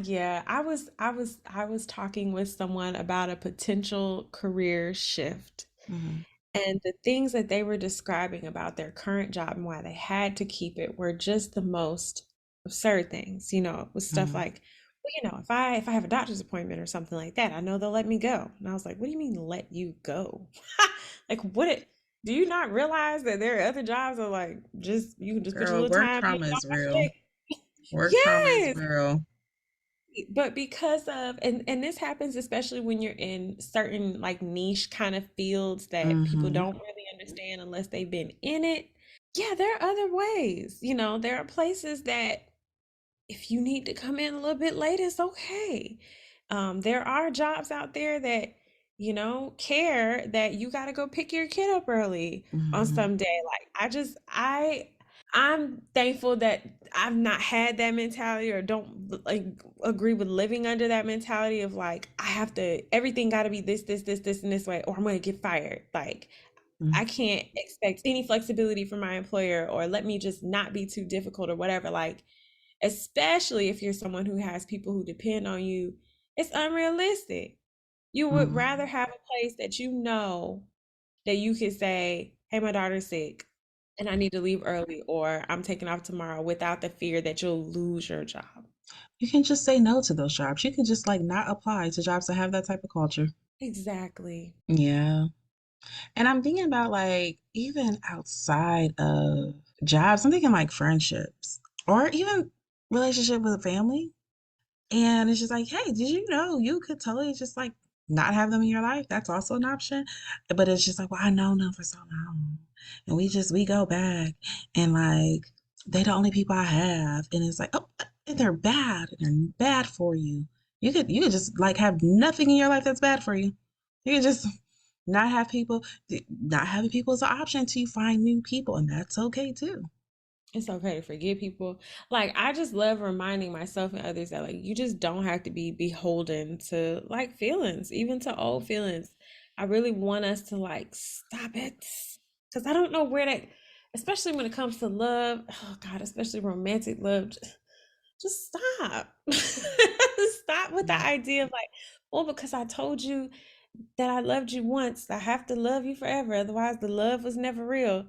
yeah, I was talking with someone about a potential career shift. mhm, And the things that they were describing about their current job and why they had to keep it were just the most absurd things. It was stuff mhm, like, well, if I have a doctor's appointment or something like that, I know they'll let me go. And I was like, what do you mean let you go? Like do you not realize that there are other jobs that like just you can just put your girl, little work time in and trauma is don't have to real. take. Work trauma is Yes. real. But because of and this happens especially when you're in certain like niche kind of fields that people Hmm. don't really understand unless they've been in it. Yeah, there are other ways. There are places that if you need to come in a little bit late, it's okay. There are jobs out there that, care that you got to go pick your kid up early on Hmm. some day. Like I'm thankful that I've not had that mentality or don't like agree with living under that mentality of like I have to everything got to be this and this way or I'm going to get fired. Like I can't expect any flexibility from my employer or let me just not be too difficult or whatever. Like especially if you're someone who has people who depend on you, it's unrealistic. You would rather Hmm. have a place that you know that you can say, "Hey, my daughter's sick and I need to leave early," or "I'm taking off tomorrow," without the fear that you'll lose your job. You can just say no to those jobs. You can just like not apply to jobs that have that type of culture. Exactly. Yeah. And I'm thinking about like even outside of jobs, I'm thinking like friendships or even relationship with family. And it's just like, hey, did you know you could totally just like not have them in your life, that's also an option. But it's just like, well, I know them for so long. And we go back and like they the only people I have. And it's like, oh, and they're bad and they're bad for you. You could just like have nothing in your life that's bad for you. You could just not have people not having people is an option until you find new people, and that's okay too. It's okay to forget people. Like, I just love reminding myself and others that, like, you just don't have to be beholden to, like, feelings, even to old feelings. I really want us to, like, stop it. Because I don't know where that, especially when it comes to love, oh God, especially romantic love, just stop. Stop with the idea of, like, well, because I told you that I loved you once, I have to love you forever. Otherwise, the love was never real.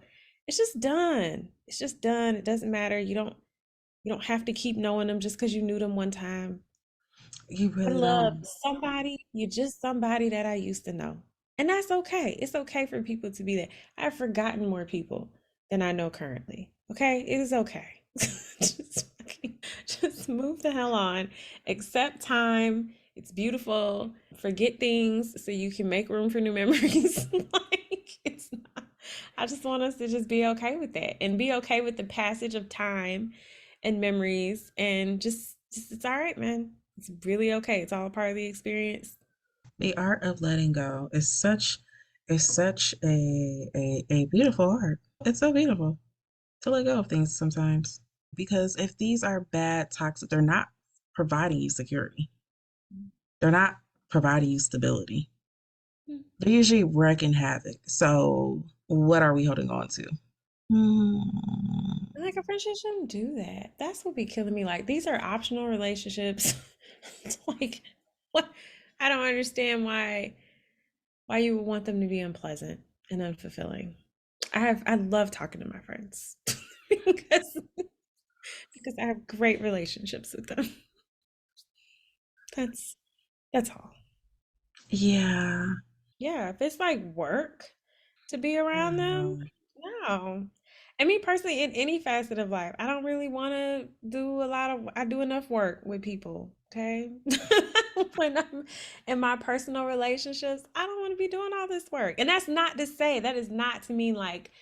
It's just done. It's just done. It doesn't matter. You don't have to keep knowing them just because you knew them one time. You I really love don't. somebody. You're just somebody that I used to know. And that's okay. It's okay for people to be there. I've forgotten more people than I know currently. Okay? It is okay. Just move the hell on. Accept time. It's beautiful. Forget things so you can make room for new memories. Like, it's not. I just want us to just be okay with that and be okay with the passage of time and memories and just it's all right, man. It's really okay. It's all a part of the experience. The art of letting go is such a beautiful art. It's so beautiful to let go of things sometimes. Because if these are bad, toxic, they're not providing you security. They're not providing you stability. They're usually wreaking havoc. So what are we holding on to? Hmm. Like a friendship shouldn't do that. That's what be killing me. Like these are optional relationships. It's like what I don't understand why you would want them to be unpleasant and unfulfilling. I love talking to my friends because because I have great relationships with them. That's that's all. Yeah. Yeah, if it's like work to be around them, No. no. And me personally, in any facet of life, I don't really want to do a lot of, I do enough work with people, okay? When I'm in my personal relationships, I don't want to be doing all this work. And that's not to say, that is not to mean like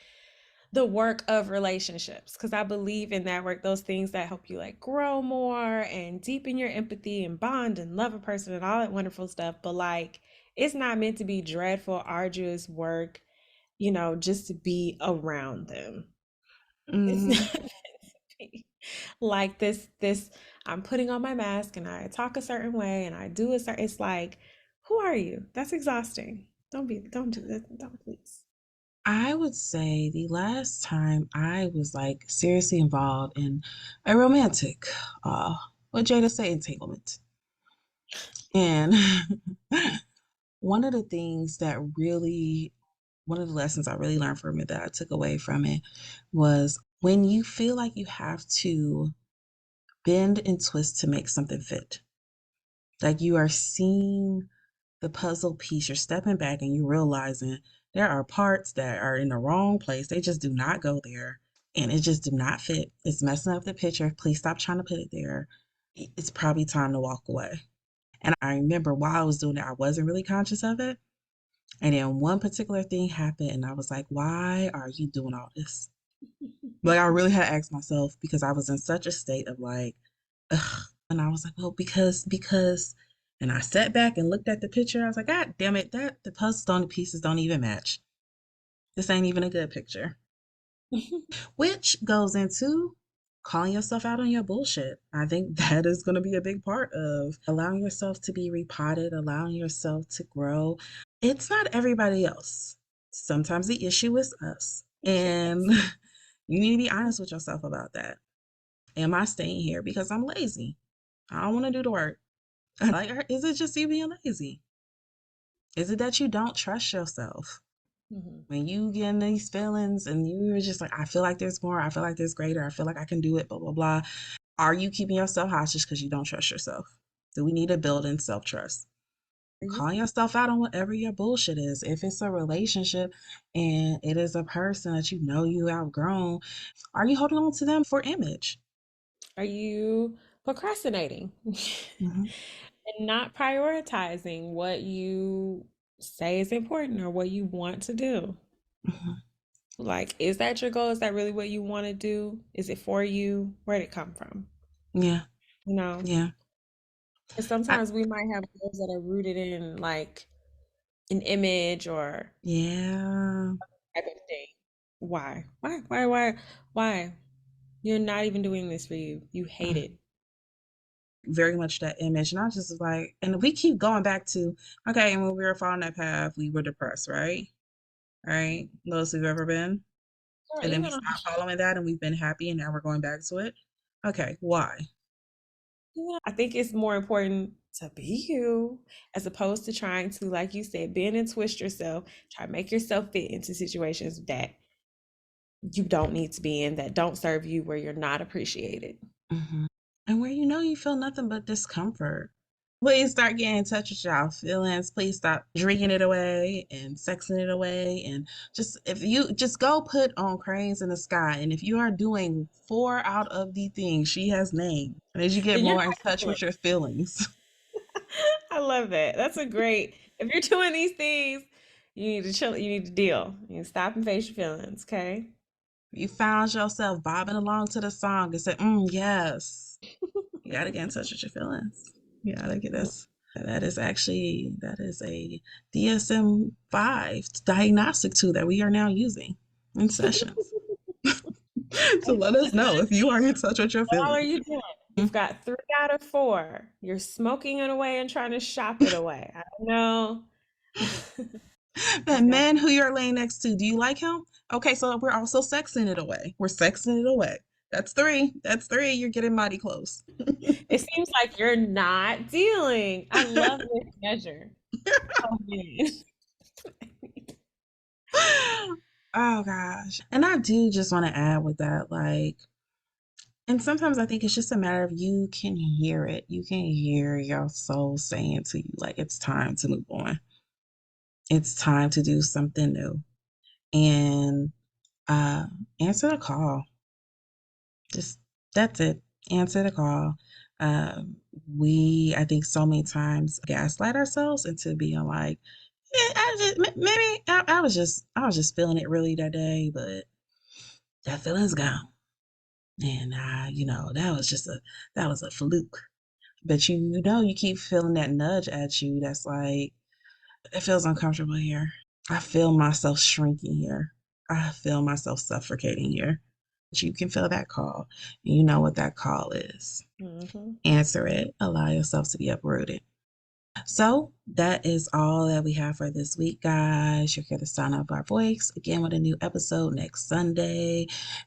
the work of relationships, because I believe in that work, those things that help you like grow more and deepen your empathy and bond and love a person and all that wonderful stuff. But like, it's not meant to be dreadful, arduous work, just to be around them. It's Hmm. not meant to be like this I'm putting on my mask and I talk a certain way and I do a certain, it's like, who are you? That's exhausting. Don't do that. Don't please. I would say the last time I was like seriously involved in a romantic, uh, what Jada say, entanglement. And one of the things that really, one of the lessons I really learned from it that I took away from it was when you feel like you have to bend and twist to make something fit, like you are seeing the puzzle piece, you're stepping back and you're realizing there are parts that are in the wrong place. They just do not go there and it just do not fit. It's messing up the picture. Please stop trying to put it there. It's probably time to walk away. And I remember while I was doing it, I wasn't really conscious of it. And then one particular thing happened, and I was like, why are you doing all this? Like, I really had to ask myself because I was in such a state of like, ugh. And I was like, well, because. And I sat back and looked at the picture. I was like, God damn it, that the puzzle stone pieces don't even match. This ain't even a good picture. Which goes into calling yourself out on your bullshit. I think that is going to be a big part of allowing yourself to be repotted, allowing yourself to grow. It's not everybody else. Sometimes the issue is us. And Yes. you need to be honest with yourself about that. Am I staying here because I'm lazy? I don't want to do the work. Like, is it just you being lazy? Is it that you don't trust yourself? Mhm. When you get in these feelings and you're just like, I feel like there's more, I feel like there's greater, I feel like I can do it, blah, blah, blah. Are you keeping yourself hostage because you don't trust yourself? Do we need to build in self trust? Are you? Calling yourself out on whatever your bullshit is. If it's a relationship and it is a person that you know you outgrown, are you holding on to them for image? Are you procrastinating? Hmm. And not prioritizing what you say is important or what you want to do. Mhm. Like, is that your goal? Is that really what you want to do? Is it for you? Where'd it come from? Yeah, You know? yeah, 'Cause I, sometimes we might have goals that are rooted in like an image or yeah. type of thing. Why? Why? You're not even doing this for you. You hate Mm. it. Very much that image. And I just was like, and we keep going back to, okay, and when we were following that path, we were depressed, right? Right? Lowest we've ever been. Or And then we even stopped following that and we've been happy and now we're going back to it. Okay, why? yeah, I think it's more important to be you as opposed to trying to, like you said, bend and twist yourself, try to make yourself fit into situations that you don't need to be in, that don't serve you, where you're not appreciated. Hmm. And where you know you feel nothing but discomfort. Please start getting in touch with y'all feelings. Please stop drinking it away and sexing it away. And just if you just go put on Cranes in the Sky. And if you are doing four out of the things she has named, and as you get Then you're more in touch not with your feelings, I love that. That's a great, if you're doing these things, you need to chill, you need to deal. You need to stop and face your feelings, okay? you found yourself bobbing along to the song and said, yes, you got to get in touch with your feelings. You got to get this. That is a DSM-5 diagnostic tool that we are now using in sessions to let us know if you are in touch with your What all are feelings. you doing? You've got 3 out of 4. You're smoking it away and trying to shop it away. I don't know. That man who you're laying next to, do you like him? Okay, so we're also sexing it away. We're sexing it away. That's three. That's three. You're getting mighty close. It seems like you're not dealing. I love this measure. Oh man. Oh gosh. And I do just want to add with that, like, and sometimes I think it's just a matter of you can hear it. You can hear your soul saying to you, like, it's time to move on. It's time to do something new. And uh, answer the call. Just that's it. Answer the call. Um, I think, so many times gaslight ourselves into being like, I just maybe I was just feeling it really that day, but that feeling's gone, and that was a fluke. But you keep feeling that nudge at you that's like, it feels uncomfortable here. I feel myself shrinking here. I feel myself suffocating here. But you can feel that call. You know what that call is. Hmm. Answer it. Allow yourself to be uprooted. So that is all that we have for this week, guys. You're here to sign up our voice again with a new episode next Sunday.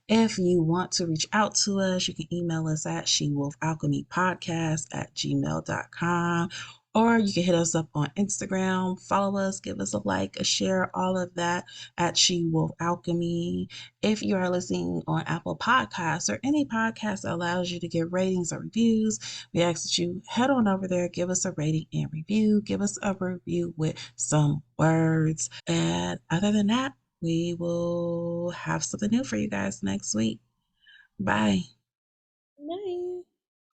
If you want to reach out to us, you can email us at shewolfalchemypodcast@gmail.com. Or you can hit us up on Instagram, follow us, give us a like, a share, all of that at She Wolf Alchemy. If you are listening on Apple Podcasts or any podcast that allows you to give ratings or reviews, we ask that you head on over there, give us a rating and review, give us a review with some words. And other than that, we will have something new for you guys next week. Bye.